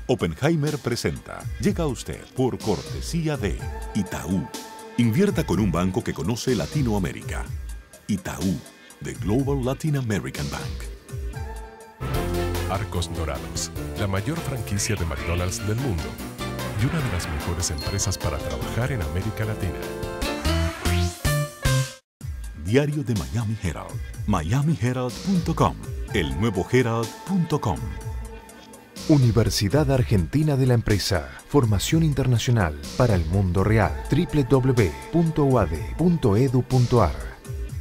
Oppenheimer presenta. Llega a usted por cortesía de Itaú. Invierta con un banco que conoce Latinoamérica. Itaú, The Global Latin American Bank. Arcos Dorados, la mayor franquicia de McDonald's del mundo y una de las mejores empresas para trabajar en América Latina. Diario de Miami Herald, miamiherald.com, el nuevo herald.com. Universidad Argentina de la Empresa. Formación internacional para el mundo real. www.uad.edu.ar.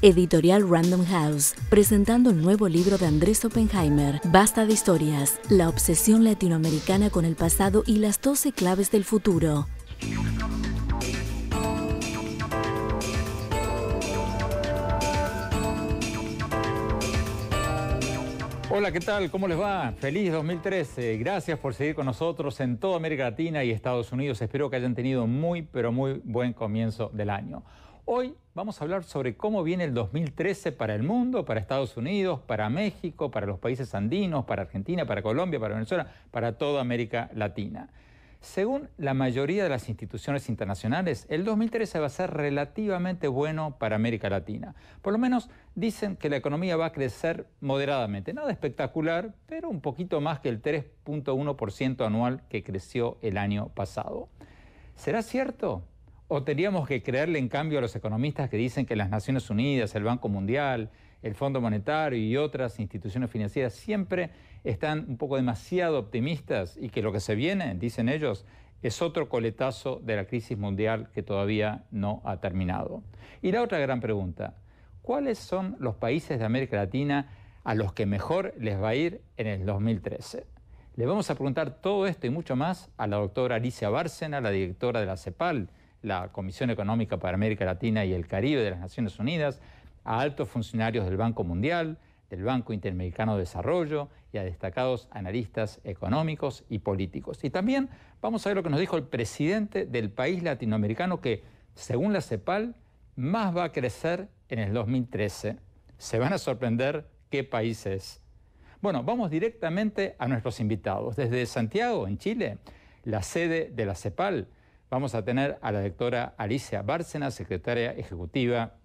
Editorial Random House, presentando el nuevo libro de Andrés Oppenheimer, Basta de historias, la obsesión latinoamericana con el pasado y las 12 claves del futuro. Hola, ¿qué tal? ¿Cómo les va? Feliz 2013. Gracias por seguir con nosotros en toda América Latina y Estados Unidos. Espero que hayan tenido muy buen comienzo del año. Hoy vamos a hablar sobre cómo viene el 2013 para el mundo, para Estados Unidos, para México, para los países andinos, para Argentina, para Colombia, para Venezuela, para toda América Latina. Según la mayoría de las instituciones internacionales, el 2013 va a ser relativamente bueno para América Latina. Por lo menos dicen que la economía va a crecer moderadamente. Nada espectacular, pero un poquito más que el 3.1% anual que creció el año pasado. ¿Será cierto? ¿O tendríamos que creerle en cambio a los economistas que dicen que las Naciones Unidas, el Banco Mundial, el Fondo Monetario y otras instituciones financieras siempre están un poco demasiado optimistas y que lo que se viene, dicen ellos, es otro coletazo de la crisis mundial que todavía no ha terminado? Y la otra gran pregunta, ¿cuáles son los países de América Latina a los que mejor les va a ir en el 2013? Le vamos a preguntar todo esto y mucho más a la doctora Alicia Bárcena, la directora de la CEPAL, la Comisión Económica para América Latina y el Caribe de las Naciones Unidas, a altos funcionarios del Banco Mundial, del Banco Interamericano de Desarrollo y a destacados analistas económicos y políticos. Y también vamos a ver lo que nos dijo el presidente del país latinoamericano que, según la CEPAL, más va a crecer en el 2013. Se van a sorprender qué país es. Bueno, vamos directamente a nuestros invitados. Desde Santiago, en Chile, la sede de la CEPAL, vamos a tener a la doctora Alicia Bárcena, secretaria ejecutiva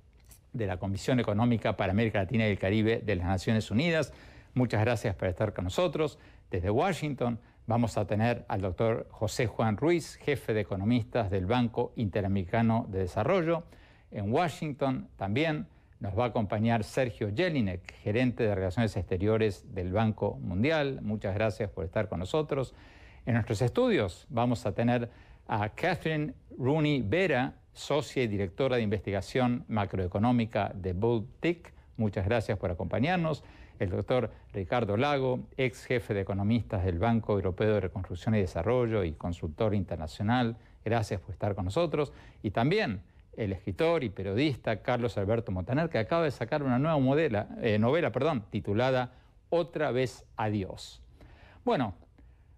de la Comisión Económica para América Latina y el Caribe de las Naciones Unidas. Muchas gracias por estar con nosotros. Desde Washington vamos a tener al doctor José Juan Ruiz, jefe de economistas del Banco Interamericano de Desarrollo. En Washington también nos va a acompañar Sergio Jelinek, gerente de Relaciones Exteriores del Banco Mundial. Muchas gracias por estar con nosotros. En nuestros estudios vamos a tener a Catherine Rooney Vera, socia y directora de investigación macroeconómica de Bull-Tick. Muchas gracias por acompañarnos. El doctor Ricardo Lago, ex jefe de economistas del Banco Europeo de Reconstrucción y Desarrollo y consultor internacional. Gracias por estar con nosotros. Y también el escritor y periodista Carlos Alberto Montaner, que acaba de sacar una nueva novela titulada Otra vez adiós. Bueno,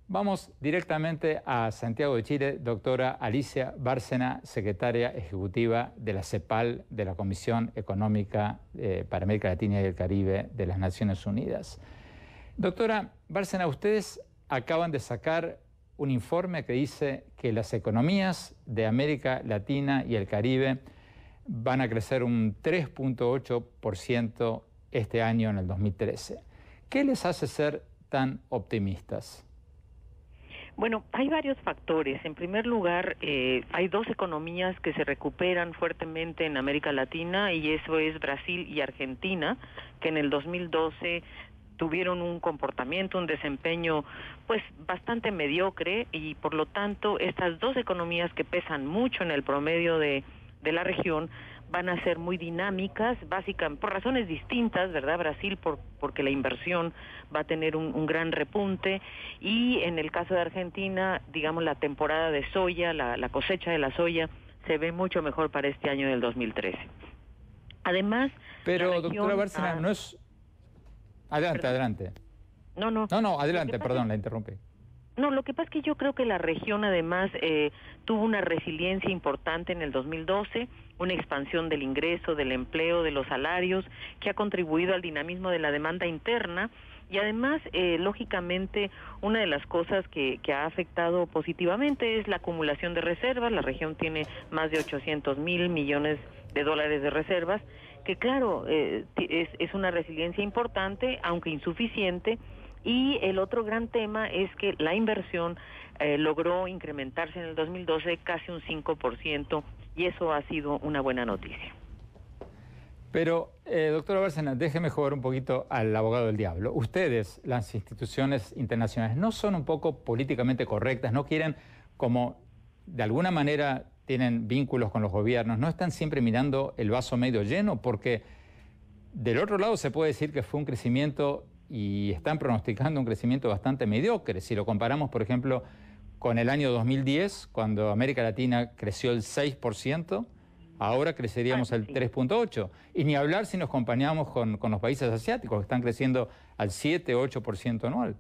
vamos directamente a Santiago de Chile, doctora Alicia Bárcena, secretaria ejecutiva de la CEPAL, de la Comisión Económica para América Latina y el Caribe de las Naciones Unidas. Doctora Bárcena, ustedes acaban de sacar un informe que dice que las economías de América Latina y el Caribe van a crecer un 3.8% este año en el 2013. ¿Qué les hace ser tan optimistas? Bueno, hay varios factores. En primer lugar, hay dos economías que se recuperan fuertemente en América Latina y eso es Brasil y Argentina, que en el 2012 tuvieron un comportamiento, un desempeño pues bastante mediocre y por lo tanto estas dos economías que pesan mucho en el promedio de la región van a ser muy dinámicas, básicamente por razones distintas, ¿verdad? Brasil porque la inversión va a tener un gran repunte y en el caso de Argentina, digamos, la temporada de soya, la cosecha de la soya se ve mucho mejor para este año del 2013. Además... Pero, doctora Bárcena, no es... Adelante. No, adelante, perdón, la interrumpí. No, lo que pasa es que yo creo que la región además tuvo una resiliencia importante en el 2012, una expansión del ingreso, del empleo, de los salarios, que ha contribuido al dinamismo de la demanda interna Y además, lógicamente, una de las cosas que ha afectado positivamente es la acumulación de reservas. La región tiene más de 800,000 millones de dólares de reservas, que claro, es una resiliencia importante, aunque insuficiente. Y el otro gran tema es que la inversión logró incrementarse en el 2012 casi un 5%, y eso ha sido una buena noticia. Pero, doctora Bárcena, déjeme jugar un poquito al abogado del diablo. Ustedes, las instituciones internacionales, ¿no son un poco políticamente correctas? ¿No quieren, como de alguna manera tienen vínculos con los gobiernos, no están siempre mirando el vaso medio lleno? Porque del otro lado se puede decir que fue un crecimiento y están pronosticando un crecimiento bastante mediocre. Si lo comparamos, por ejemplo, con el año 2010, cuando América Latina creció el 6%, ahora creceríamos al 3.8%. Y ni hablar si nos comparamos con los países asiáticos, que están creciendo al 7-8% anual.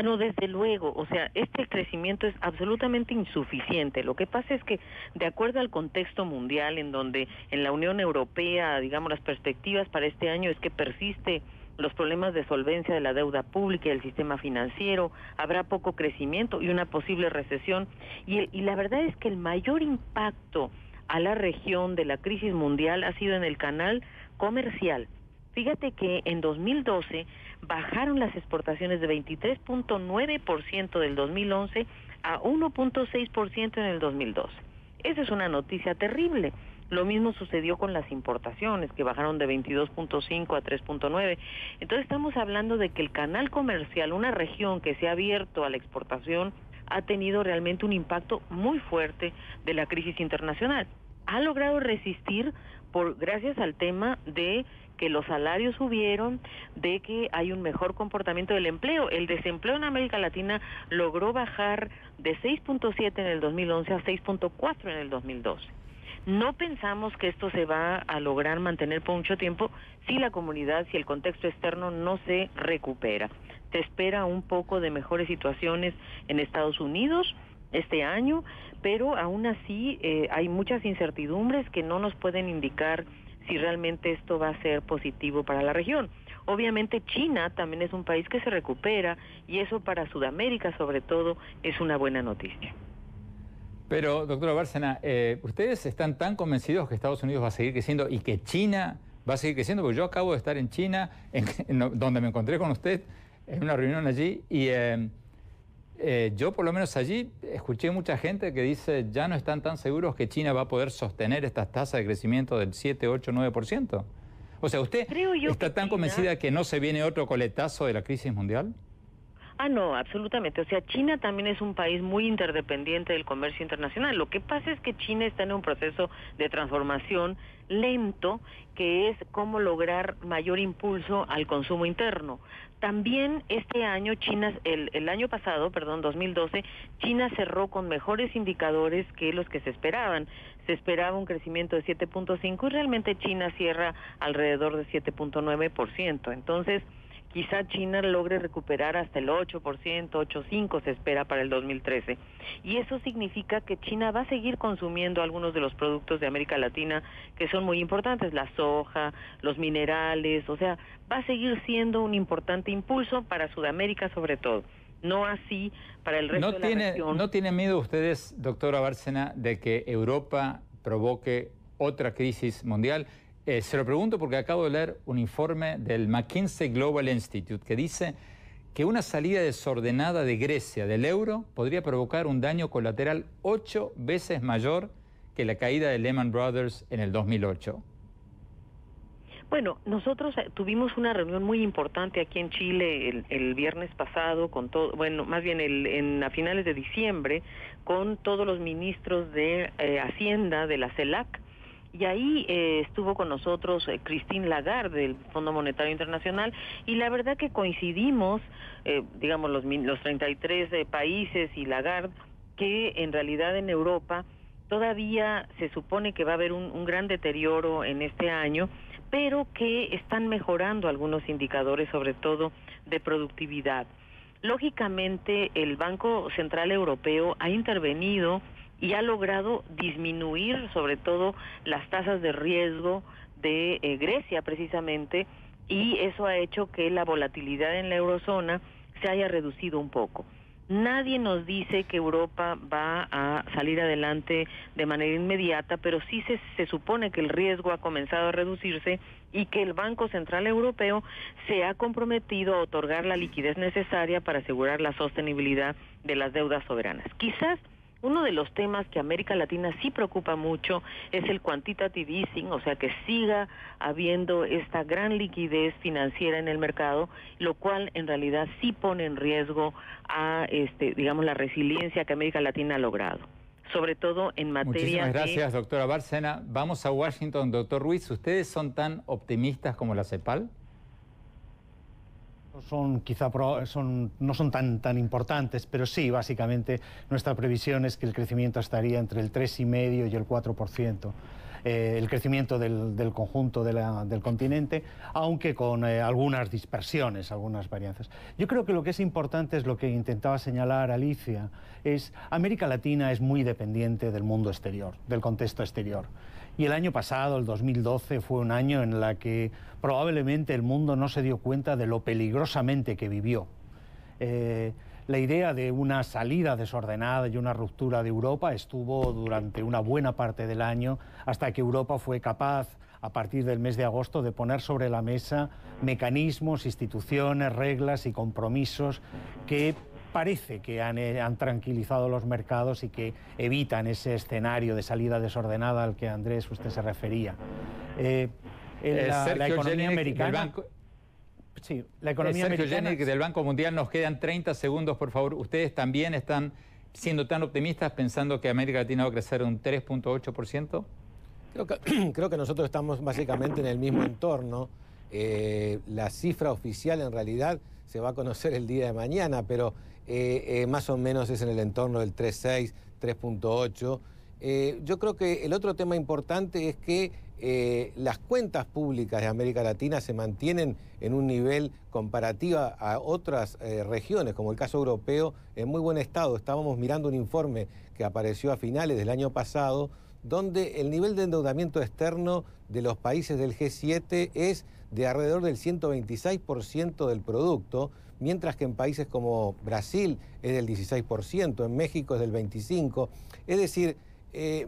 No, desde luego. O sea, este crecimiento es absolutamente insuficiente. Lo que pasa es que, de acuerdo al contexto mundial, en donde en la Unión Europea, digamos, las perspectivas para este año es que persiste los problemas de solvencia de la deuda pública y del sistema financiero, habrá poco crecimiento y una posible recesión. Y la verdad es que el mayor impacto a la región de la crisis mundial ha sido en el canal comercial. Fíjate que en 2012 bajaron las exportaciones de 23.9% del 2011 a 1.6% en el 2012. Esa es una noticia terrible. Lo mismo sucedió con las importaciones, que bajaron de 22.5 a 3.9. Entonces estamos hablando de que el canal comercial, una región que se ha abierto a la exportación, ha tenido realmente un impacto muy fuerte de la crisis internacional. Ha logrado resistir gracias al tema de que los salarios subieron, de que hay un mejor comportamiento del empleo. El desempleo en América Latina logró bajar de 6.7 en el 2011 a 6.4 en el 2012. No pensamos que esto se va a lograr mantener por mucho tiempo si la comunidad, si el contexto externo no se recupera. Se espera un poco de mejores situaciones en Estados Unidos este año, pero aún así hay muchas incertidumbres que no nos pueden indicar si realmente esto va a ser positivo para la región. Obviamente China también es un país que se recupera, y eso para Sudamérica sobre todo es una buena noticia. Pero, doctora Bárcena, ¿ustedes están tan convencidos que Estados Unidos va a seguir creciendo y que China va a seguir creciendo? Porque yo acabo de estar en China, donde me encontré con usted, en una reunión allí, y yo por lo menos allí escuché mucha gente que dice ya no están tan seguros que China va a poder sostener estas tasas de crecimiento del 7, 8, 9%. O sea, ¿usted está tan convencida que no se viene otro coletazo de la crisis mundial? No, absolutamente. O sea, China también es un país muy interdependiente del comercio internacional. Lo que pasa es que China está en un proceso de transformación lento, que es cómo lograr mayor impulso al consumo interno. También este año, el año pasado, 2012, China cerró con mejores indicadores que los que se esperaban. Se esperaba un crecimiento de 7.5 y realmente China cierra alrededor de 7.9%. Entonces, quizá China logre recuperar hasta el 8%, 8.5% se espera para el 2013. Y eso significa que China va a seguir consumiendo algunos de los productos de América Latina que son muy importantes, la soja, los minerales, o sea, va a seguir siendo un importante impulso para Sudamérica sobre todo. No así para el resto de la región. ¿No tienen miedo ustedes, doctora Bárcena, de que Europa provoque otra crisis mundial? Se lo pregunto porque acabo de leer un informe del McKinsey Global Institute que dice que una salida desordenada de Grecia del euro podría provocar un daño colateral 8 veces mayor que la caída de Lehman Brothers en el 2008. Bueno, nosotros tuvimos una reunión muy importante aquí en Chile el viernes pasado, a finales de diciembre, con todos los ministros de Hacienda de la CELAC. Y ahí estuvo con nosotros Christine Lagarde del Fondo Monetario Internacional, y la verdad que coincidimos, los 33 países y Lagarde, que en realidad en Europa todavía se supone que va a haber un gran deterioro en este año, pero que están mejorando algunos indicadores, sobre todo de productividad. Lógicamente, el Banco Central Europeo ha intervenido y ha logrado disminuir sobre todo las tasas de riesgo de Grecia precisamente, y eso ha hecho que la volatilidad en la eurozona se haya reducido un poco. Nadie nos dice que Europa va a salir adelante de manera inmediata, pero sí se supone que el riesgo ha comenzado a reducirse y que el Banco Central Europeo se ha comprometido a otorgar la liquidez necesaria para asegurar la sostenibilidad de las deudas soberanas. Quizás uno de los temas que a América Latina sí preocupa mucho es el quantitative easing, o sea, que siga habiendo esta gran liquidez financiera en el mercado, lo cual en realidad sí pone en riesgo a, digamos, la resiliencia que América Latina ha logrado, sobre todo en materia Muchísimas gracias, doctora Bárcena. Vamos a Washington, doctor Ruiz. ¿Ustedes son tan optimistas como la CEPAL? No son tan importantes, pero sí, básicamente nuestra previsión es que el crecimiento estaría entre el 3,5% y el 4%. El crecimiento del conjunto del continente, aunque con algunas dispersiones, algunas varianzas. Yo creo que lo que es importante es lo que intentaba señalar Alicia, es América Latina es muy dependiente del mundo exterior, del contexto exterior. Y el año pasado, el 2012, fue un año en el que probablemente el mundo no se dio cuenta de lo peligrosamente que vivió. La idea de una salida desordenada y una ruptura de Europa estuvo durante una buena parte del año, hasta que Europa fue capaz, a partir del mes de agosto, de poner sobre la mesa mecanismos, instituciones, reglas y compromisos que parece que han tranquilizado los mercados y que evitan ese escenario de salida desordenada al que, Andrés, usted se refería. La economía americana... Sí, la economía Sergio americana... Jenick, del Banco Mundial, nos quedan 30 segundos, por favor. ¿Ustedes también están siendo tan optimistas pensando que América Latina va a crecer un 3,8%? Creo que nosotros estamos básicamente en el mismo entorno. La cifra oficial en realidad se va a conocer el día de mañana, pero más o menos es en el entorno del 3,6, 3,8. Yo creo que el otro tema importante es que las cuentas públicas de América Latina se mantienen en un nivel comparativo a otras regiones, como el caso europeo, en muy buen estado. Estábamos mirando un informe que apareció a finales del año pasado, donde el nivel de endeudamiento externo de los países del G7 es de alrededor del 126% del producto, mientras que en países como Brasil es del 16%, en México es del 25%. Es decir,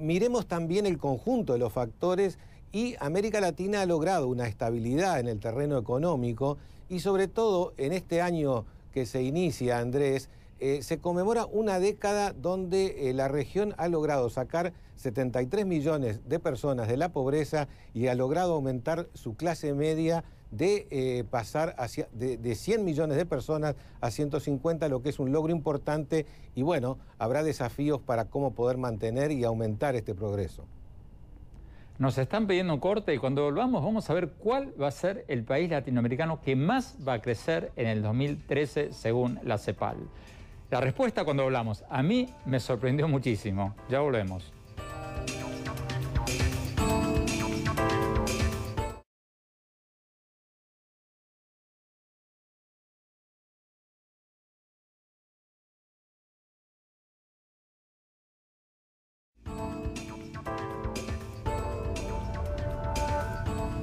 miremos también el conjunto de los factores, y América Latina ha logrado una estabilidad en el terreno económico, y sobre todo en este año que se inicia, Andrés, se conmemora una década donde la región ha logrado sacar 73 millones de personas de la pobreza y ha logrado aumentar su clase media de pasar de 100 millones de personas a 150, lo que es un logro importante, y bueno, habrá desafíos para cómo poder mantener y aumentar este progreso. Nos están pidiendo un corte y cuando volvamos vamos a ver cuál va a ser el país latinoamericano que más va a crecer en el 2013 según la CEPAL. La respuesta cuando hablamos, a mí me sorprendió muchísimo. Ya volvemos.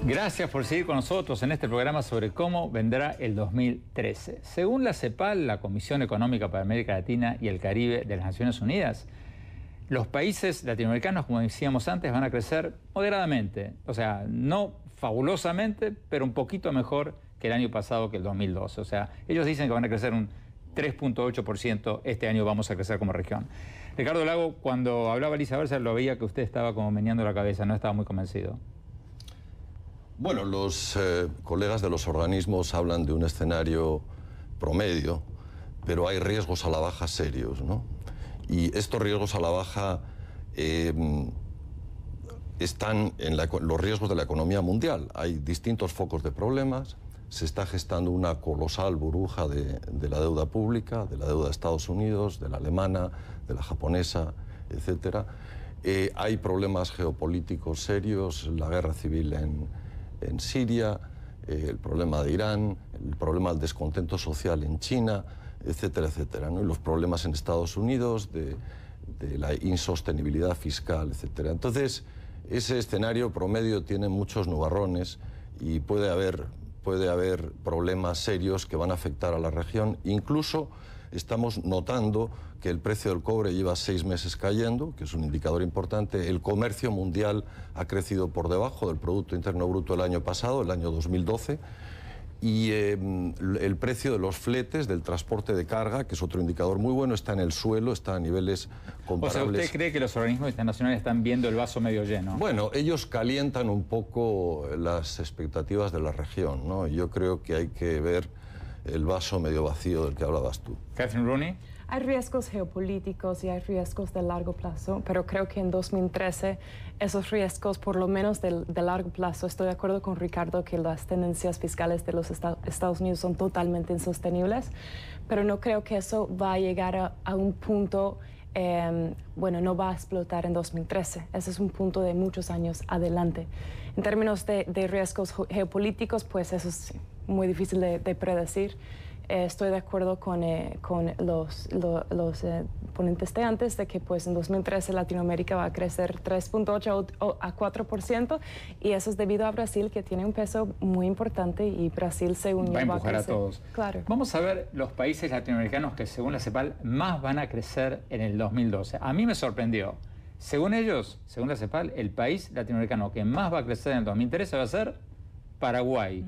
Gracias por seguir con nosotros en este programa sobre cómo vendrá el 2013. Según la CEPAL, la Comisión Económica para América Latina y el Caribe de las Naciones Unidas, los países latinoamericanos, como decíamos antes, van a crecer moderadamente. O sea, no fabulosamente, pero un poquito mejor que el año pasado, que el 2012. O sea, ellos dicen que van a crecer un 3,8%. Este año vamos a crecer como región. Ricardo Lago, cuando hablaba Alicia Bárcena, lo veía que usted estaba como meneando la cabeza, no estaba muy convencido. Bueno, los colegas de los organismos hablan de un escenario promedio, pero hay riesgos a la baja serios, ¿no? Y estos riesgos a la baja están en los riesgos de la economía mundial. Hay distintos focos de problemas, se está gestando una colosal burbuja de la deuda pública, de la deuda de Estados Unidos, de la alemana, de la japonesa, etc. Hay problemas geopolíticos serios, la guerra civil en Siria, el problema de Irán, el problema del descontento social en China, etcétera, etcétera, ¿no? Y los problemas en Estados Unidos de la insostenibilidad fiscal, etcétera. Entonces, ese escenario promedio tiene muchos nubarrones y puede haber puede haber problemas serios que van a afectar a la región. Incluso estamos notando que el precio del cobre lleva 6 meses cayendo, que es un indicador importante. El comercio mundial ha crecido por debajo del Producto Interno Bruto el año pasado, el año 2012. Y el precio de los fletes, del transporte de carga, que es otro indicador muy bueno, está en el suelo, está a niveles comparables. O sea, ¿usted cree que los organismos internacionales están viendo el vaso medio lleno? Bueno, ellos calientan un poco las expectativas de la región, ¿no? Yo creo que hay que ver el vaso medio vacío del que hablabas tú. Catherine Rooney. Hay riesgos geopolíticos y hay riesgos de largo plazo, pero creo que en 2013 esos riesgos, por lo menos de largo plazo, estoy de acuerdo con Ricardo que las tendencias fiscales de los Estados Unidos son totalmente insostenibles, pero no creo que eso va a llegar a un punto, bueno, no va a explotar en 2013. Ese es un punto de muchos años adelante. En términos de riesgos geopolíticos, pues eso es muy difícil de predecir. Estoy de acuerdo con los ponentes de antes de que pues en 2013 Latinoamérica va a crecer 3.8 a 4% y eso es debido a Brasil, que tiene un peso muy importante, y Brasil según va a empujar a todos. Claro. Vamos a ver los países latinoamericanos que según la CEPAL más van a crecer en el 2012. A mí me sorprendió. Según ellos, según la CEPAL, el país latinoamericano que más va a crecer en el 2013 va a ser Paraguay.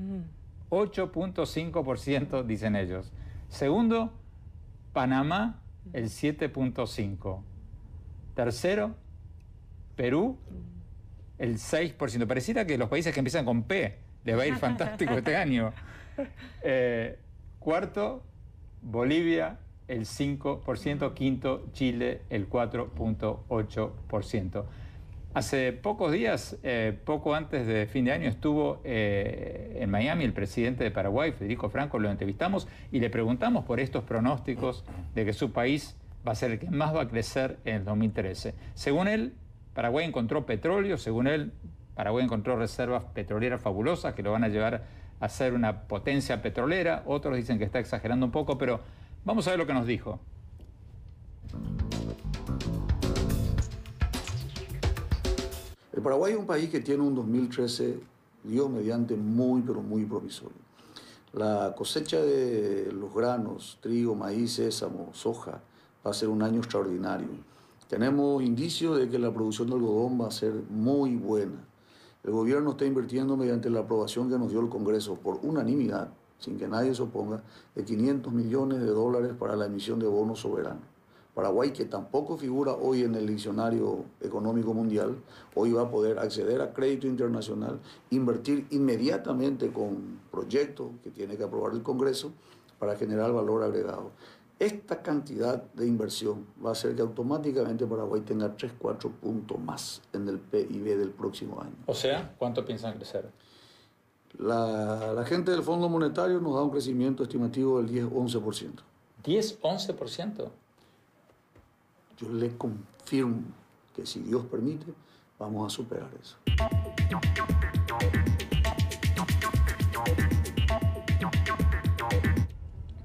8.5% dicen ellos. Segundo, Panamá, el 7.5%. Tercero, Perú, el 6%. Pareciera que los países que empiezan con P les va a ir fantástico este año. Cuarto, Bolivia, el 5%. Quinto, Chile, el 4.8%. Hace pocos días, poco antes de fin de año, estuvo en Miami el presidente de Paraguay, Federico Franco, lo entrevistamos y le preguntamos por estos pronósticos de que su país va a ser el que más va a crecer en el 2013. Según él, Paraguay encontró petróleo, según él, Paraguay encontró reservas petroleras fabulosas que lo van a llevar a ser una potencia petrolera. Otros dicen que está exagerando un poco, pero vamos a ver lo que nos dijo. El Paraguay es un país que tiene un 2013, Dios mediante, muy, pero muy promisorio. La cosecha de los granos, trigo, maíz, sésamo, soja, va a ser un año extraordinario. Tenemos indicios de que la producción de algodón va a ser muy buena. El gobierno está invirtiendo mediante la aprobación que nos dio el Congreso por unanimidad, sin que nadie se oponga, de $500 millones para la emisión de bonos soberanos. Paraguay, que tampoco figura hoy en el diccionario económico mundial, hoy va a poder acceder a crédito internacional, invertir inmediatamente con proyectos que tiene que aprobar el Congreso para generar valor agregado. Esta cantidad de inversión va a hacer que automáticamente Paraguay tenga 3-4 puntos más en el PIB del próximo año. O sea, ¿cuánto piensan crecer? La gente del Fondo Monetario nos da un crecimiento estimativo del 10-11%. ¿10-11%? Yo le confirmo que si Dios permite, vamos a superar eso.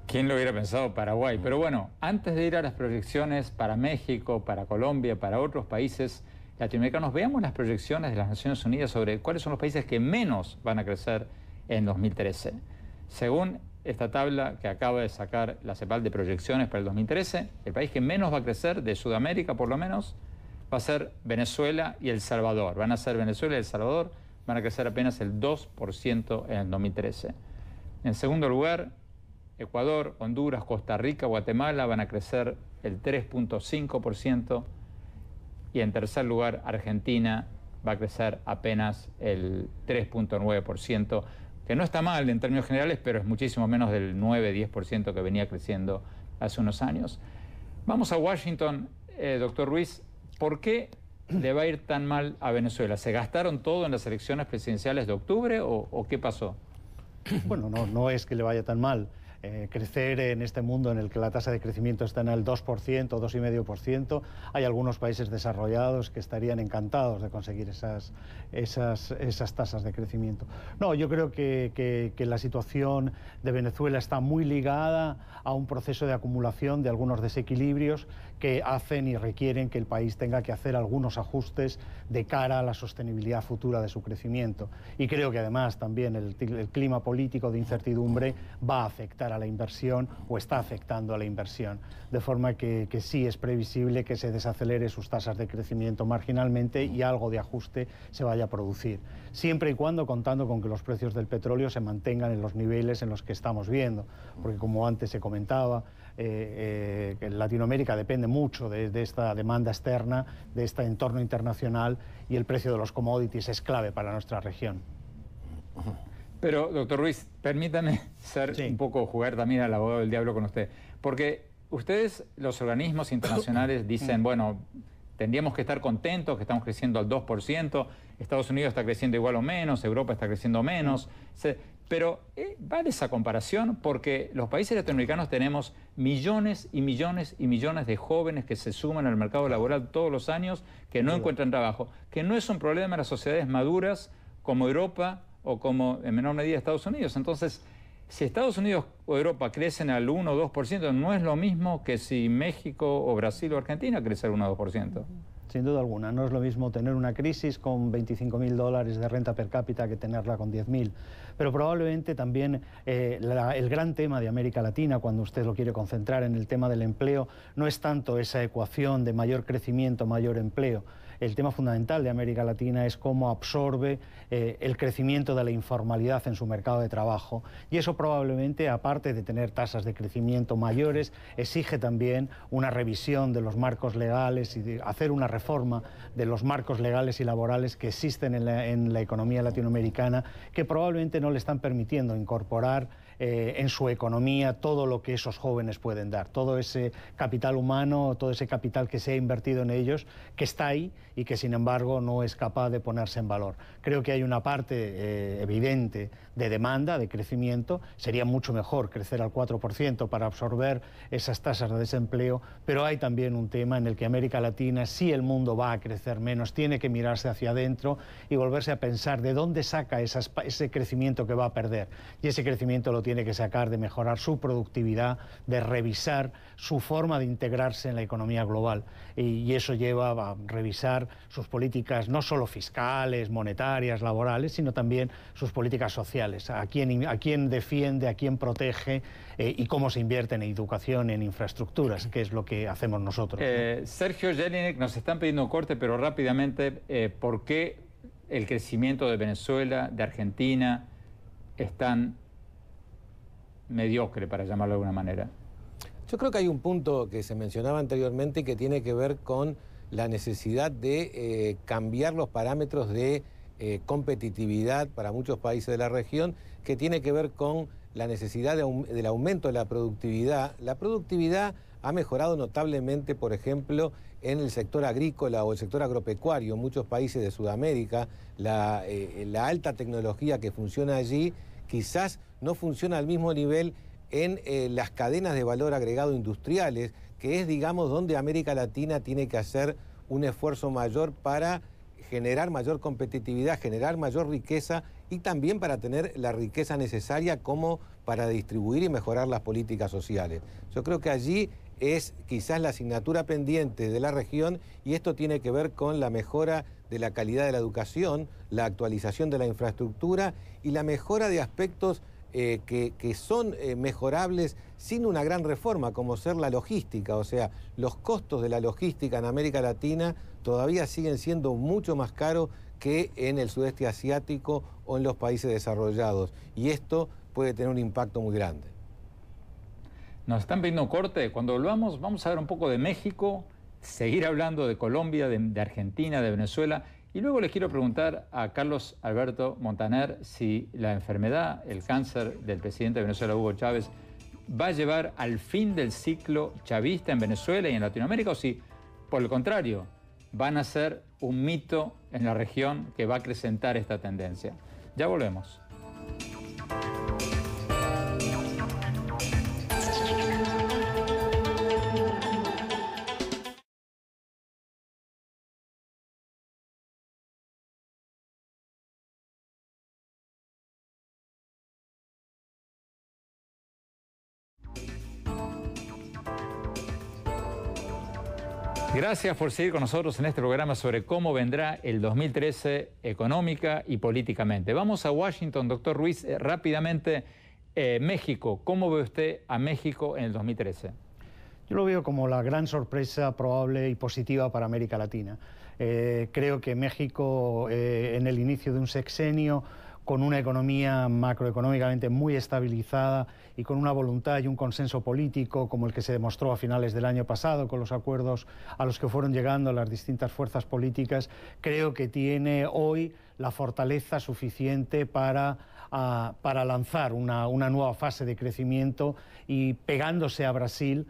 ¿Quién lo hubiera pensado? Paraguay. Pero bueno, antes de ir a las proyecciones para México, para Colombia, para otros países latinoamericanos, veamos las proyecciones de las Naciones Unidas sobre cuáles son los países que menos van a crecer en 2013. Según esta tabla que acaba de sacar la CEPAL de proyecciones para el 2013, el país que menos va a crecer, de Sudamérica por lo menos, va a ser Venezuela y El Salvador. Van a ser Venezuela y El Salvador, van a crecer apenas el 2% en el 2013. En segundo lugar, Ecuador, Honduras, Costa Rica, Guatemala van a crecer el 3.5%. Y en tercer lugar, Argentina va a crecer apenas el 3.9%. Que no está mal en términos generales, pero es muchísimo menos del 9-10% que venía creciendo hace unos años. Vamos a Washington, doctor Ruiz. ¿Por qué le va a ir tan mal a Venezuela? ¿Se gastaron todo en las elecciones presidenciales de octubre o qué pasó? Bueno, no es que le vaya tan mal. crecer en este mundo en el que la tasa de crecimiento está en el 2%, 2,5%. Hay algunos países desarrollados que estarían encantados de conseguir esas tasas de crecimiento. No, yo creo que la situación de Venezuela está muy ligada a un proceso de acumulación de algunos desequilibrios que hacen y requieren que el país tenga que hacer algunos ajustes de cara a la sostenibilidad futura de su crecimiento. Y creo que además también el clima político de incertidumbre va a afectar a la inversión o está afectando a la inversión, de forma que sí es previsible que se desacelere sus tasas de crecimiento marginalmente y algo de ajuste se vaya a producir, siempre y cuando contando con que los precios del petróleo se mantengan en los niveles en los que estamos viendo, porque como antes se comentaba, Latinoamérica depende mucho de esta demanda externa, de este entorno internacional, y el precio de los commodities es clave para nuestra región. Pero, doctor Ruiz, permítame un poco jugar también al abogado del diablo con usted, porque ustedes, los organismos internacionales, dicen, bueno, tendríamos que estar contentos, que estamos creciendo al 2%, Estados Unidos está creciendo igual o menos, Europa está creciendo menos, pero ¿vale esa comparación? Porque los países latinoamericanos tenemos millones y millones y millones de jóvenes que se suman al mercado laboral todos los años, que no encuentran trabajo, que no es un problema en las sociedades maduras como Europa o como en menor medida Estados Unidos. Entonces, si Estados Unidos o Europa crecen al 1 o 2%, no es lo mismo que si México o Brasil o Argentina crecen al 1 o 2%. Sin duda alguna, no es lo mismo tener una crisis con $25.000 de renta per cápita que tenerla con 10.000. Pero probablemente también el gran tema de América Latina, cuando usted lo quiere concentrar en el tema del empleo, no es tanto esa ecuación de mayor crecimiento, mayor empleo. El tema fundamental de América Latina es cómo absorbe el crecimiento de la informalidad en su mercado de trabajo, y eso probablemente, aparte de tener tasas de crecimiento mayores, exige también una revisión de los marcos legales y de hacer una reforma de los marcos legales y laborales que existen en la economía latinoamericana, que probablemente no le están permitiendo incorporar en su economía todo lo que esos jóvenes pueden dar, todo ese capital humano, todo ese capital que se ha invertido en ellos, que está ahí y que sin embargo no es capaz de ponerse en valor. Creo que hay una parte evidente de demanda, de crecimiento. Sería mucho mejor crecer al 4% para absorber esas tasas de desempleo, pero hay también un tema en el que América Latina, si el mundo va a crecer menos, tiene que mirarse hacia adentro y volverse a pensar de dónde saca ese crecimiento que va a perder. Y ese crecimiento lo tiene que sacar de mejorar su productividad, de revisar su forma de integrarse en la economía global. Y eso lleva a revisar sus políticas no solo fiscales, monetarias, laborales, sino también sus políticas sociales, a quién defiende, a quién protege y cómo se invierte en educación, en infraestructuras, que es lo que hacemos nosotros. Sergio Jelinek, nos están pidiendo corte, pero rápidamente, ¿por qué el crecimiento de Venezuela, de Argentina, es tan mediocre, para llamarlo de alguna manera? Yo creo que hay un punto que se mencionaba anteriormente que tiene que ver con la necesidad de cambiar los parámetros de competitividad para muchos países de la región, que tiene que ver con la necesidad del aumento de la productividad. La productividad ha mejorado notablemente, por ejemplo, en el sector agrícola o el sector agropecuario. En muchos países de Sudamérica, la alta tecnología que funciona allí quizás no funciona al mismo nivel en las cadenas de valor agregado industriales, que es, digamos, donde América Latina tiene que hacer un esfuerzo mayor para generar mayor competitividad, generar mayor riqueza y también para tener la riqueza necesaria como para distribuir y mejorar las políticas sociales. Yo creo que allí es quizás la asignatura pendiente de la región, y esto tiene que ver con la mejora de la calidad de la educación, la actualización de la infraestructura y la mejora de aspectos que son mejorables sin una gran reforma, como ser la logística. O sea, los costos de la logística en América Latina todavía siguen siendo mucho más caros que en el sudeste asiático o en los países desarrollados, y esto puede tener un impacto muy grande. Nos están pidiendo corte. Cuando volvamos vamos a ver un poco de México, seguir hablando de Colombia, de Argentina, de Venezuela. Y luego les quiero preguntar a Carlos Alberto Montaner si la enfermedad, el cáncer del presidente de Venezuela, Hugo Chávez, va a llevar al fin del ciclo chavista en Venezuela y en Latinoamérica, o si, por el contrario, van a ser un mito en la región que va a acrecentar esta tendencia. Ya volvemos. Gracias por seguir con nosotros en este programa sobre cómo vendrá el 2013 económica y políticamente. Vamos a Washington, doctor Ruiz, rápidamente. México, ¿cómo ve usted a México en el 2013? Yo lo veo como la gran sorpresa probable y positiva para América Latina. Creo que México, en el inicio de un sexenio, con una economía macroeconómicamente muy estabilizada y con una voluntad y un consenso político como el que se demostró a finales del año pasado con los acuerdos a los que fueron llegando las distintas fuerzas políticas, creo que tiene hoy la fortaleza suficiente para lanzar una nueva fase de crecimiento y pegándose a Brasil,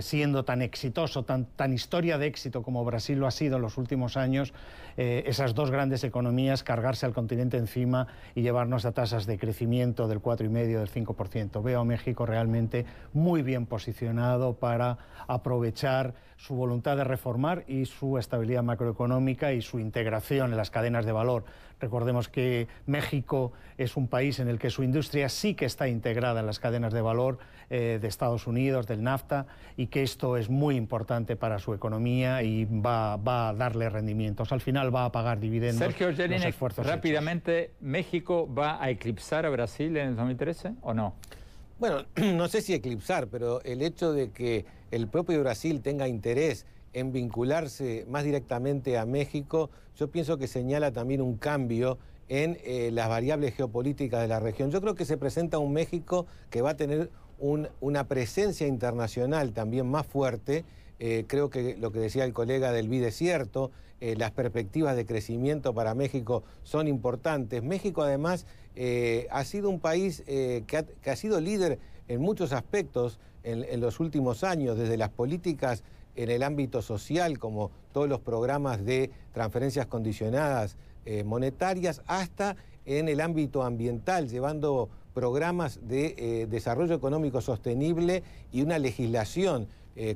siendo tan exitoso, tan historia de éxito como Brasil lo ha sido en los últimos años, esas dos grandes economías, cargarse al continente encima y llevarnos a tasas de crecimiento del 4,5%, del 5%. Veo a México realmente muy bien posicionado para aprovechar su voluntad de reformar y su estabilidad macroeconómica y su integración en las cadenas de valor. Recordemos que México es un país en el que su industria sí que está integrada en las cadenas de valor de Estados Unidos, del NAFTA, y que esto es muy importante para su economía y va a darle rendimientos. Al final va a pagar dividendos. Sergio Jelinek, rápidamente, hechos. ¿México va a eclipsar a Brasil en el 2013 o no? Bueno, no sé si eclipsar, pero el hecho de que el propio Brasil tenga interés en vincularse más directamente a México, yo pienso que señala también un cambio en las variables geopolíticas de la región. Yo creo que se presenta un México que va a tener una presencia internacional también más fuerte. Creo que lo que decía el colega del bidesierto, las perspectivas de crecimiento para México son importantes. México además ha sido un país que ha sido líder en muchos aspectos en los últimos años, desde las políticas en el ámbito social, como todos los programas de transferencias condicionadas monetarias, hasta en el ámbito ambiental, llevando programas de desarrollo económico sostenible y una legislación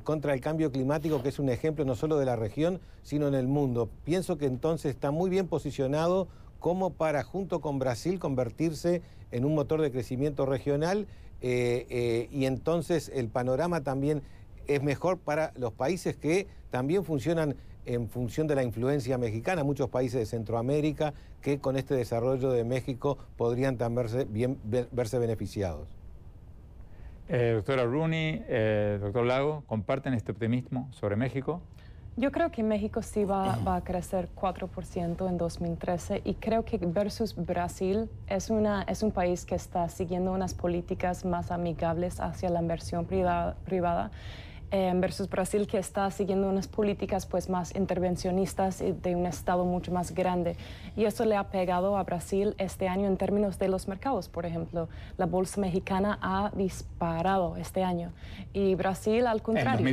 contra el cambio climático, que es un ejemplo no solo de la región, sino en el mundo. Pienso que entonces está muy bien posicionado como para, junto con Brasil, convertirse en un motor de crecimiento regional y entonces el panorama también es mejor para los países que también funcionan en función de la influencia mexicana, muchos países de Centroamérica que con este desarrollo de México podrían también verse beneficiados. Doctora Rooney, doctor Lago, ¿comparten este optimismo sobre México? Yo creo que México sí va a crecer 4% en 2013 y creo que versus Brasil es un país que está siguiendo unas políticas más amigables hacia la inversión privada. Versus Brasil, que está siguiendo unas políticas pues más intervencionistas de un Estado mucho más grande. Y eso le ha pegado a Brasil este año en términos de los mercados. Por ejemplo, la bolsa mexicana ha disparado este año. Y Brasil, al contrario...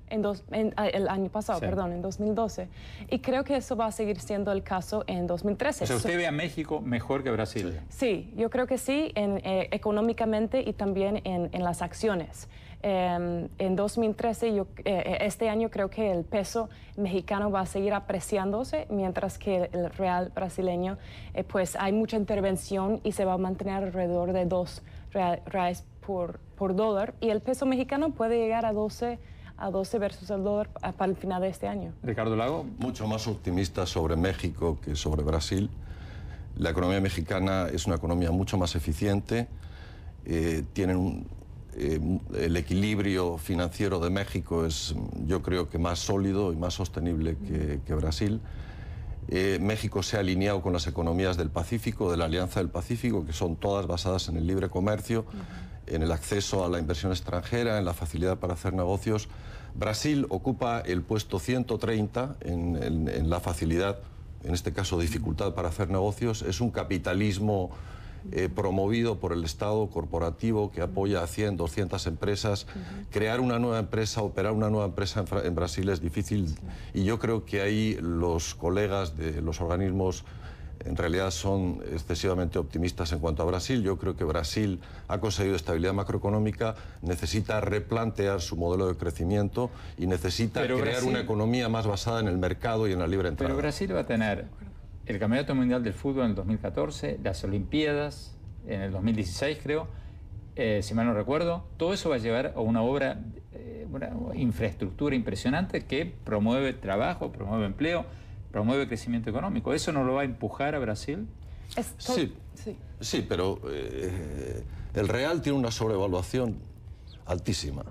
En 2012. El año pasado, sí. Perdón, en 2012. Y creo que eso va a seguir siendo el caso en 2013. O sea, ¿usted ve a México mejor que Brasil? Sí, yo creo que sí, económicamente y también en las acciones. En 2013, este año creo que el peso mexicano va a seguir apreciándose, mientras que el real brasileño, pues hay mucha intervención y se va a mantener alrededor de 2 reales por dólar, y el peso mexicano puede llegar a 12 versus el dólar para el final de este año. Ricardo Lago. Mucho más optimista sobre México que sobre Brasil. La economía mexicana es una economía mucho más eficiente, tienen el equilibrio financiero de México es, yo creo que más sólido y más sostenible que Brasil. México se ha alineado con las economías del Pacífico, de la Alianza del Pacífico, que son todas basadas en el libre comercio, en el acceso a la inversión extranjera, en la facilidad para hacer negocios. Brasil ocupa el puesto 130 en la facilidad, en este caso dificultad para hacer negocios. Es un capitalismo promovido por el Estado corporativo que apoya a 100, 200 empresas. Crear una nueva empresa, operar una nueva empresa en Brasil es difícil, y yo creo que ahí los colegas de los organismos en realidad son excesivamente optimistas en cuanto a Brasil. Yo creo que Brasil ha conseguido estabilidad macroeconómica, necesita replantear su modelo de crecimiento y necesita crear una economía más basada en el mercado y en la libre entrada. Pero Brasil va a tener el Campeonato Mundial del Fútbol en el 2014, las Olimpiadas en el 2016, creo, si mal no recuerdo. Todo eso va a llevar a una obra, una infraestructura impresionante que promueve trabajo, promueve empleo, promueve crecimiento económico. ¿Eso no lo va a empujar a Brasil? Sí, pero el real tiene una sobrevaluación altísima.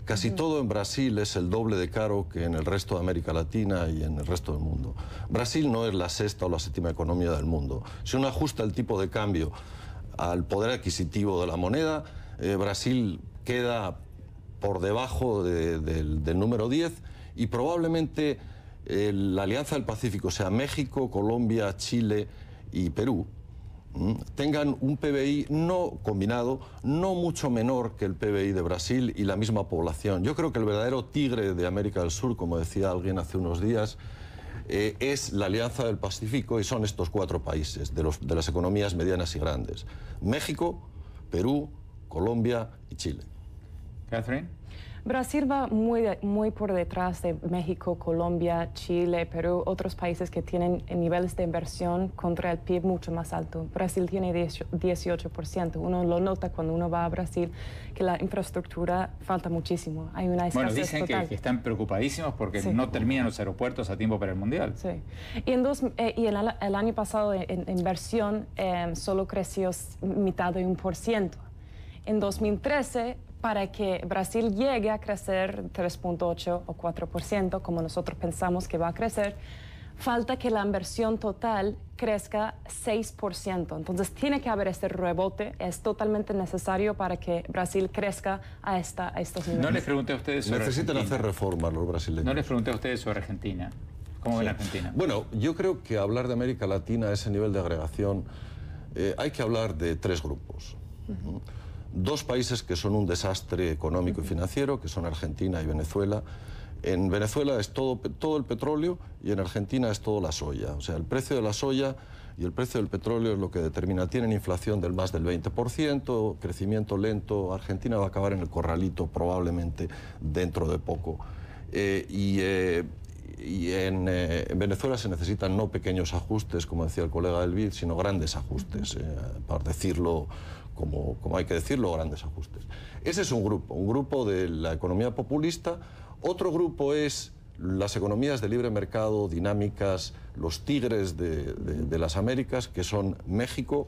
Casi todo en Brasil es el doble de caro que en el resto de América Latina y en el resto del mundo. Brasil no es la sexta o la séptima economía del mundo. Si uno ajusta el tipo de cambio al poder adquisitivo de la moneda, Brasil queda por debajo del número 10 y probablemente la Alianza del Pacífico, o sea, México, Colombia, Chile y Perú, tengan un PBI no combinado, no mucho menor que el PBI de Brasil y la misma población. Yo creo que el verdadero tigre de América del Sur, como decía alguien hace unos días, es la Alianza del Pacífico y son estos 4 países de las economías medianas y grandes: México, Perú, Colombia y Chile. Catherine. Brasil va muy por detrás de México, Colombia, Chile, Perú, otros países que tienen niveles de inversión contra el PIB mucho más alto. Brasil tiene 18%. Uno lo nota cuando uno va a Brasil, que la infraestructura falta muchísimo. Hay una escasez total. Bueno, dicen que están preocupadísimos porque no terminan los aeropuertos a tiempo para el Mundial. Sí. Y el año pasado en inversión solo creció mitad de 1%. En 2013, para que Brasil llegue a crecer 3.8 o 4%, como nosotros pensamos que va a crecer, falta que la inversión total crezca 6%. Entonces tiene que haber este rebote, es totalmente necesario para que Brasil crezca a estos niveles. No les pregunté a ustedes sobre Necesitan Argentina. hacer reformas los brasileños. No les pregunté a ustedes sobre Argentina. ¿Cómo ven Argentina? Bueno, yo creo que hablar de América Latina a ese nivel de agregación, hay que hablar de 3 grupos. 2 países que son un desastre económico y financiero, que son Argentina y Venezuela. En Venezuela es todo el petróleo y en Argentina es todo la soya. O sea, el precio de la soya y el precio del petróleo es lo que determina. Tienen inflación del más del 20%, crecimiento lento. Argentina va a acabar en el corralito probablemente dentro de poco. Y en Venezuela se necesitan no pequeños ajustes, como decía el colega del BID, sino grandes ajustes, para decirlo como hay que decirlo, grandes ajustes. Ese es un grupo de la economía populista. Otro grupo es las economías de libre mercado, dinámicas, los tigres de las Américas, que son México,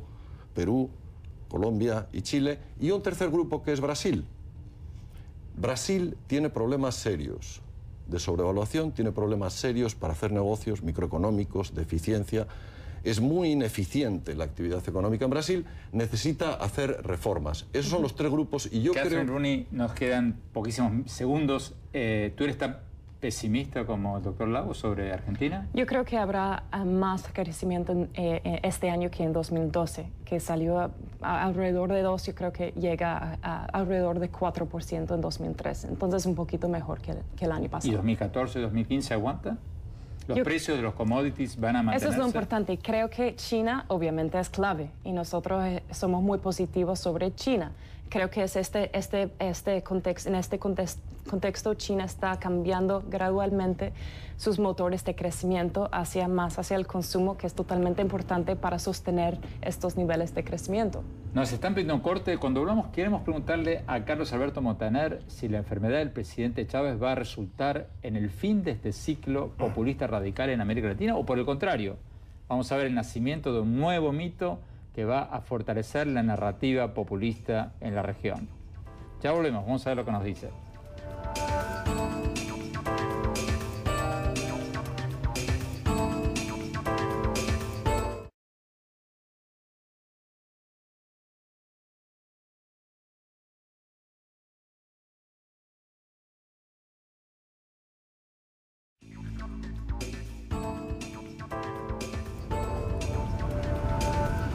Perú, Colombia y Chile. Y un tercer grupo que es Brasil. Brasil tiene problemas serios de sobrevaluación, tiene problemas serios para hacer negocios microeconómicos, de eficiencia. Es muy ineficiente la actividad económica en Brasil, necesita hacer reformas. Esos son los 3 grupos y yo Catherine creo... Rooney, nos quedan poquísimos segundos. ¿Tú eres tan pesimista como el doctor Lago sobre Argentina? Yo creo que habrá más crecimiento este año que en 2012, que salió a alrededor de 2, yo creo que llega a alrededor de 4% en 2013. Entonces un poquito mejor que el año pasado. ¿Y 2014, 2015 aguanta? ¿Los precios de los commodities van a mantenerse? Eso es lo importante. Creo que China obviamente es clave y nosotros somos muy positivos sobre China. Creo que es en este contexto China está cambiando gradualmente sus motores de crecimiento hacia el consumo, que es totalmente importante para sostener estos niveles de crecimiento. Nos están pidiendo un corte. Cuando volvamos queremos preguntarle a Carlos Alberto Montaner si la enfermedad del presidente Chávez va a resultar en el fin de este ciclo populista radical en América Latina o por el contrario. Vamos a ver el nacimiento de un nuevo mito que va a fortalecer la narrativa populista en la región. Ya volvemos, vamos a ver lo que nos dice.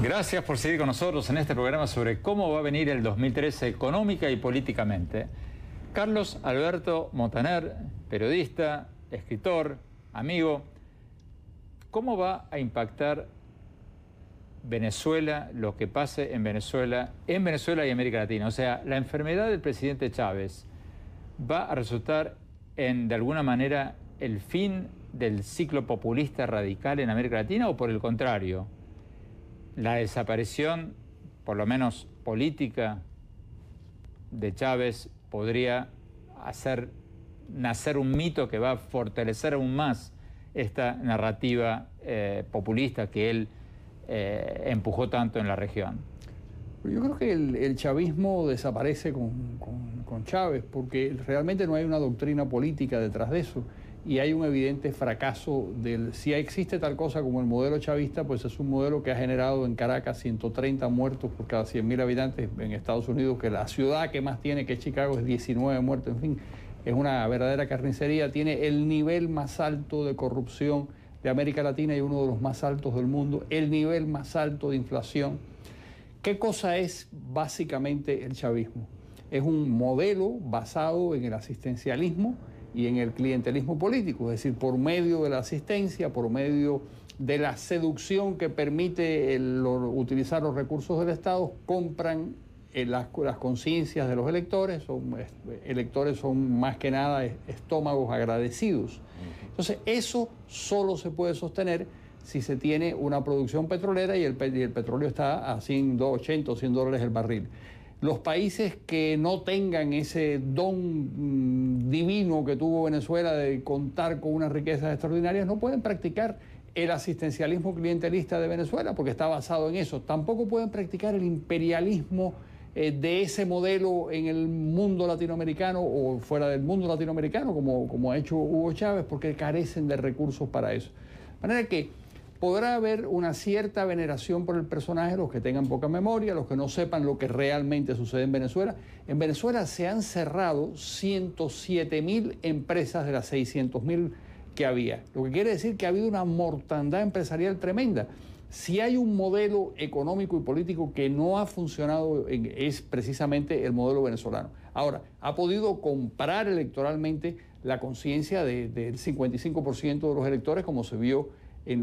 Gracias por seguir con nosotros en este programa sobre cómo va a venir el 2013 económica y políticamente. Carlos Alberto Montaner, periodista, escritor, amigo, ¿cómo va a impactar Venezuela, lo que pase en Venezuela y América Latina? O sea, ¿la enfermedad del presidente Chávez va a resultar en, de alguna manera, el fin del ciclo populista radical en América Latina o por el contrario? La desaparición, por lo menos política, de Chávez podría hacer nacer un mito que va a fortalecer aún más esta narrativa populista que él empujó tanto en la región? Yo creo que el chavismo desaparece con Chávez, porque realmente no hay una doctrina política detrás de eso, y hay un evidente fracaso si existe tal cosa como el modelo chavista, pues es un modelo que ha generado en Caracas 130 muertos por cada 100.000 habitantes, en Estados Unidos, que la ciudad que más tiene, que es Chicago, es 19 muertos, en fin, es una verdadera carnicería, tiene el nivel más alto de corrupción de América Latina y uno de los más altos del mundo, el nivel más alto de inflación. ¿Qué cosa es básicamente el chavismo? Es un modelo basado en el asistencialismo y en el clientelismo político, es decir, por medio de la asistencia, por medio de la seducción que permite utilizar los recursos del Estado, compran las conciencias de los electores. Electores son más que nada estómagos agradecidos. Entonces, eso solo se puede sostener si se tiene una producción petrolera y el petróleo está a $80 o $100 el barril. Los países que no tengan ese don divino que tuvo Venezuela de contar con unas riquezas extraordinarias no pueden practicar el asistencialismo clientelista de Venezuela, porque está basado en eso. Tampoco pueden practicar el imperialismo de ese modelo en el mundo latinoamericano o fuera del mundo latinoamericano, como ha hecho Hugo Chávez, porque carecen de recursos para eso. De manera que podrá haber una cierta veneración por el personaje, los que tengan poca memoria, los que no sepan lo que realmente sucede en Venezuela. En Venezuela se han cerrado 107.000 empresas de las 600.000 que había, lo que quiere decir que ha habido una mortandad empresarial tremenda. Si hay un modelo económico y político que no ha funcionado, es precisamente el modelo venezolano. Ahora, ha podido comprar electoralmente la conciencia del 55% de los electores, como se vio en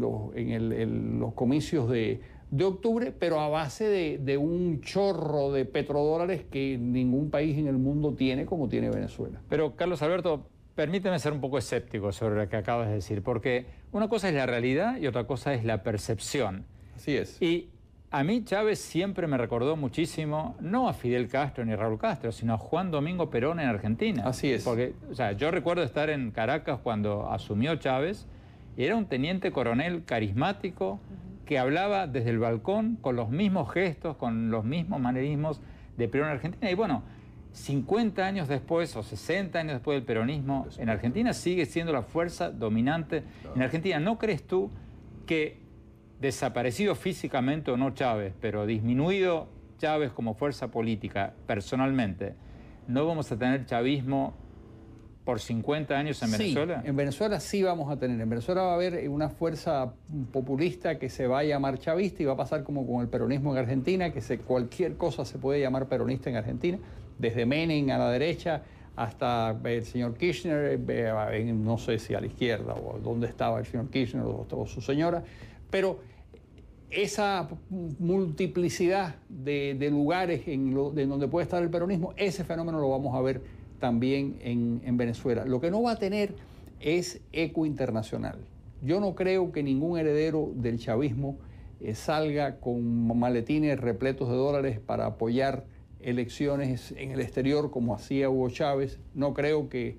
los comicios de octubre, pero a base de un chorro de petrodólares que ningún país en el mundo tiene como tiene Venezuela. Pero, Carlos Alberto, permíteme ser un poco escéptico sobre lo que acabas de decir, porque una cosa es la realidad y otra cosa es la percepción. Así es. Y a mí Chávez siempre me recordó muchísimo, no a Fidel Castro ni a Raúl Castro, sino a Juan Domingo Perón en Argentina. Así es. Porque, o sea, yo recuerdo estar en Caracas cuando asumió Chávez, y era un teniente coronel carismático que hablaba desde el balcón con los mismos gestos, con los mismos manerismos de Perón en Argentina. Y bueno, 50 años después o 60 años después del peronismo en Argentina sigue siendo la fuerza dominante en Argentina. ¿No crees tú que desaparecido físicamente o no Chávez, pero disminuido Chávez como fuerza política personalmente, no vamos a tener chavismo por 50 años en Venezuela? Sí, en Venezuela sí vamos a tener. En Venezuela va a haber una fuerza populista que se va a llamar chavista y va a pasar como con el peronismo en Argentina, que cualquier cosa se puede llamar peronista en Argentina, desde Menem a la derecha hasta el señor Kirchner, no sé si a la izquierda o dónde estaba el señor Kirchner o su señora, pero esa multiplicidad de lugares en donde puede estar el peronismo, ese fenómeno lo vamos a ver también en Venezuela. Lo que no va a tener es eco internacional. Yo no creo que ningún heredero del chavismo salga con maletines repletos de dólares para apoyar elecciones en el exterior como hacía Hugo Chávez. No creo que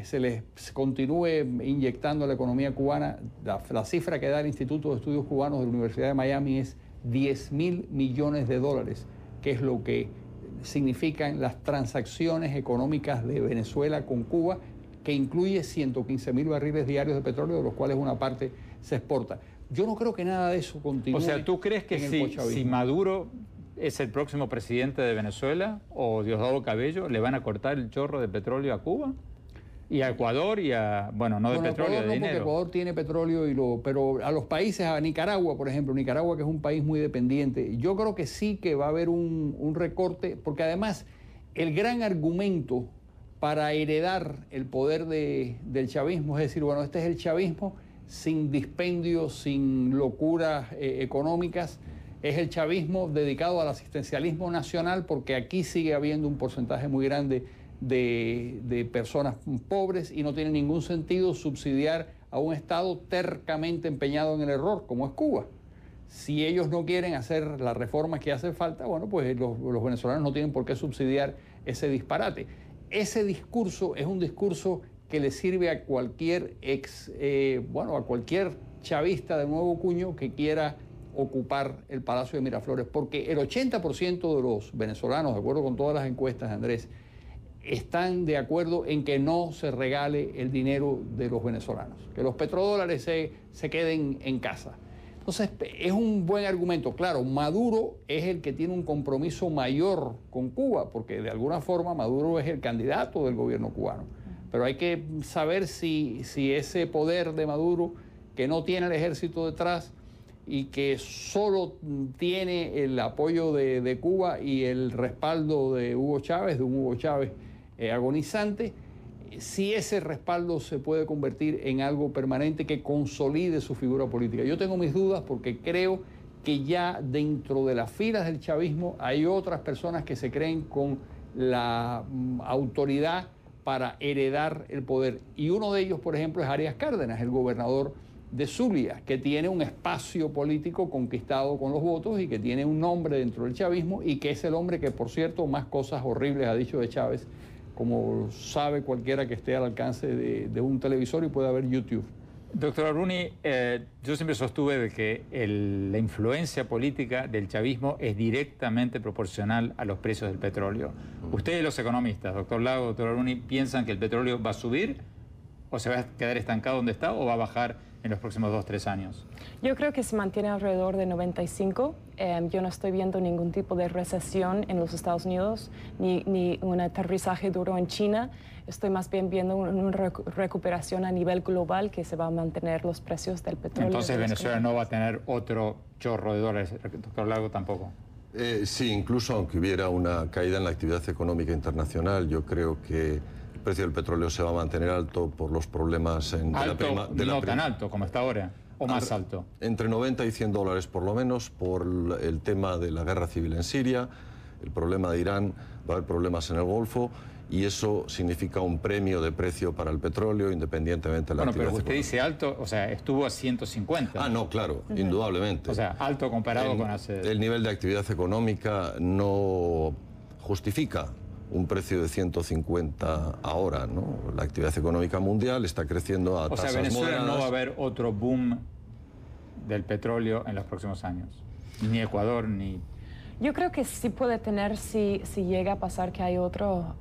se les continúe inyectando a la economía cubana. La cifra que da el Instituto de Estudios Cubanos de la Universidad de Miami es $10.000 millones, que es lo que significan las transacciones económicas de Venezuela con Cuba, que incluye 115.000 barriles diarios de petróleo, de los cuales una parte se exporta. Yo no creo que nada de eso continúe. O sea, ¿tú crees que si Maduro es el próximo presidente de Venezuela o Diosdado Cabello, le van a cortar el chorro de petróleo a Cuba? Y a Ecuador y a, bueno, no de petróleo, de dinero. Porque Ecuador tiene petróleo, pero a los países, a Nicaragua, por ejemplo, Nicaragua que es un país muy dependiente, yo creo que sí que va a haber un recorte, porque además el gran argumento para heredar el poder del chavismo es decir, bueno, este es el chavismo sin dispendios, sin locuras económicas, es el chavismo dedicado al asistencialismo nacional, porque aquí sigue habiendo un porcentaje muy grande de personas pobres y no tiene ningún sentido subsidiar a un Estado tercamente empeñado en el error, como es Cuba. Si ellos no quieren hacer las reformas que hacen falta, bueno, pues los venezolanos no tienen por qué subsidiar ese disparate. Ese discurso es un discurso que le sirve a cualquier a cualquier chavista de nuevo cuño que quiera ocupar el Palacio de Miraflores, porque el 80% de los venezolanos, de acuerdo con todas las encuestas, Andrés, están de acuerdo en que no se regale el dinero de los venezolanos, que los petrodólares se queden en casa. Entonces, es un buen argumento. Claro, Maduro es el que tiene un compromiso mayor con Cuba, porque de alguna forma Maduro es el candidato del gobierno cubano. Pero hay que saber si ese poder de Maduro, que no tiene el ejército detrás y que solo tiene el apoyo de Cuba y el respaldo de Hugo Chávez, agonizante, si ese respaldo se puede convertir en algo permanente que consolide su figura política. Yo tengo mis dudas porque creo que ya dentro de las filas del chavismo hay otras personas que se creen con la autoridad para heredar el poder. Y uno de ellos, por ejemplo, es Arias Cárdenas, el gobernador de Zulia, que tiene un espacio político conquistado con los votos y que tiene un nombre dentro del chavismo y que es el hombre que, por cierto, más cosas horribles ha dicho de Chávez, como sabe cualquiera que esté al alcance de un televisor y pueda ver YouTube. Doctor Aruni, yo siempre sostuve de que la influencia política del chavismo es directamente proporcional a los precios del petróleo. Ustedes, los economistas, doctor Lago, doctor Aruni, ¿piensan que el petróleo va a subir o se va a quedar estancado donde está o va a bajar en los próximos 2-3 años? Yo creo que se mantiene alrededor de 95. Yo no estoy viendo ningún tipo de recesión en los Estados Unidos, ni un aterrizaje duro en China. Estoy más bien viendo una recuperación a nivel global que se va a mantener los precios del petróleo. Entonces Venezuela no va a tener otro chorro de dólares, doctor Lago, tampoco. Sí, incluso aunque hubiera una caída en la actividad económica internacional, yo creo que el precio del petróleo se va a mantener alto por los problemas no tan alto como está ahora, o más alto. Entre 90 y 100 dólares por lo menos, por el tema de la guerra civil en Siria, el problema de Irán, va a haber problemas en el Golfo, y eso significa un premio de precio para el petróleo independientemente de la actividad pero usted económica. Dice alto, o sea, estuvo a 150. Ah, no, claro, indudablemente. O sea, alto comparado con hace... El nivel de actividad económica no justifica un precio de 150 ahora, ¿no? La actividad económica mundial está creciendo a tasas moderadas. O sea, Venezuela no va a haber otro boom del petróleo en los próximos años. Ni Ecuador, ni... Yo creo que sí puede tener si llega a pasar que hay otro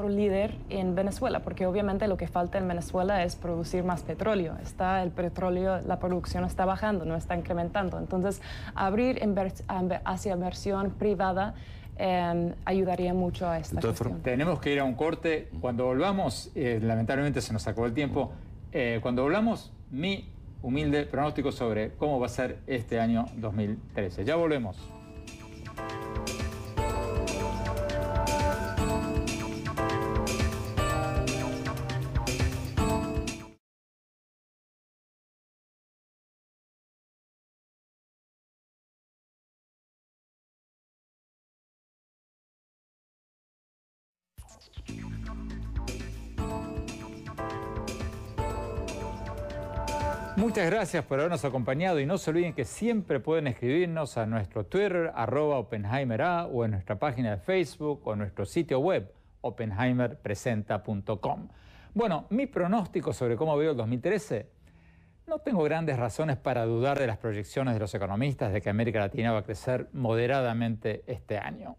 líder en Venezuela, porque obviamente lo que falta en Venezuela es producir más petróleo. El petróleo, la producción está bajando, no está incrementando. Entonces, abrir hacia inversión privada ayudaría mucho a esta cuestión. Tenemos que ir a un corte. Cuando volvamos, lamentablemente se nos acabó el tiempo, cuando volvamos, mi humilde pronóstico sobre cómo va a ser este año 2013. Ya volvemos. Muchas gracias por habernos acompañado y no se olviden que siempre pueden escribirnos a nuestro Twitter, @OppenheimerA, o en nuestra página de Facebook o en nuestro sitio web, oppenheimerpresenta.com. Bueno, mi pronóstico sobre cómo veo el 2013, no tengo grandes razones para dudar de las proyecciones de los economistas de que América Latina va a crecer moderadamente este año.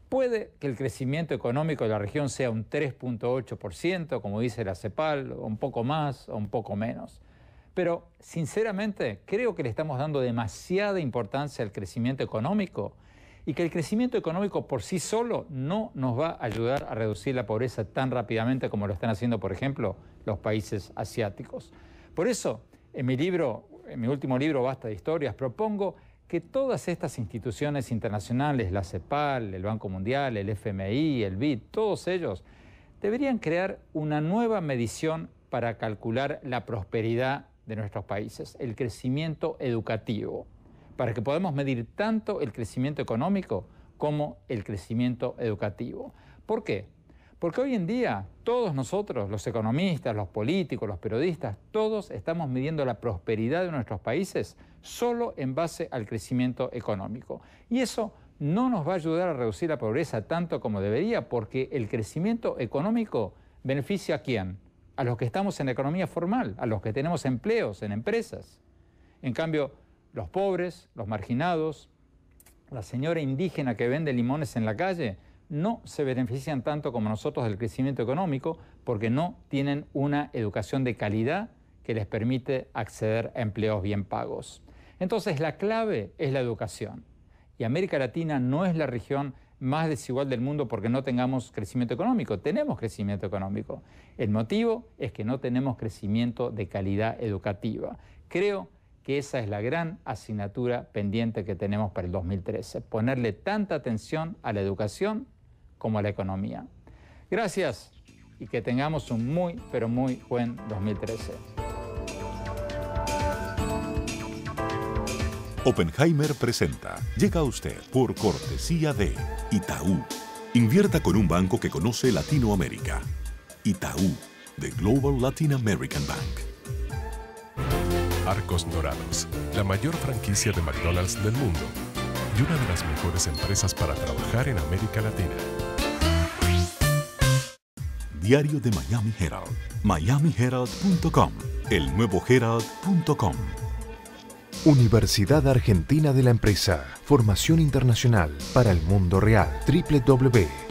Puede que el crecimiento económico de la región sea un 3.8%, como dice la CEPAL, o un poco más o un poco menos. Pero, sinceramente, creo que le estamos dando demasiada importancia al crecimiento económico y que el crecimiento económico por sí solo no nos va a ayudar a reducir la pobreza tan rápidamente como lo están haciendo, por ejemplo, los países asiáticos. Por eso, en mi último libro, Basta de Historias, propongo que todas estas instituciones internacionales, la CEPAL, el Banco Mundial, el FMI, el BID, todos ellos, deberían crear una nueva medición para calcular la prosperidad de nuestros países, el crecimiento educativo, para que podamos medir tanto el crecimiento económico como el crecimiento educativo. ¿Por qué? Porque hoy en día todos nosotros, los economistas, los políticos, los periodistas, todos estamos midiendo la prosperidad de nuestros países solo en base al crecimiento económico. Y eso no nos va a ayudar a reducir la pobreza tanto como debería, porque el crecimiento económico ¿Beneficia a quién? A los que estamos en la economía formal, a los que tenemos empleos en empresas. En cambio, los pobres, los marginados, la señora indígena que vende limones en la calle, no se benefician tanto como nosotros del crecimiento económico porque no tienen una educación de calidad que les permite acceder a empleos bien pagos. Entonces, la clave es la educación. Y América Latina no es la región más desigual del mundo porque no tengamos crecimiento económico. Tenemos crecimiento económico. El motivo es que no tenemos crecimiento de calidad educativa. Creo que esa es la gran asignatura pendiente que tenemos para el 2013. Ponerle tanta atención a la educación como a la economía. Gracias y que tengamos un muy, pero muy buen 2013. Oppenheimer presenta. Llega a usted por cortesía de Itaú. Invierta con un banco que conoce Latinoamérica. Itaú, de Global Latin American Bank. Arcos Dorados, la mayor franquicia de McDonald's del mundo y una de las mejores empresas para trabajar en América Latina. Diario de Miami Herald. MiamiHerald.com. El nuevo Herald.com. Universidad Argentina de la Empresa. Formación internacional para el mundo real. www.uad.edu.ar.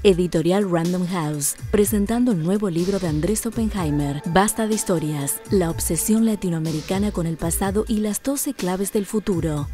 Editorial Random House, presentando el nuevo libro de Andrés Oppenheimer, Basta de historias, la obsesión latinoamericana con el pasado y las 12 claves del futuro.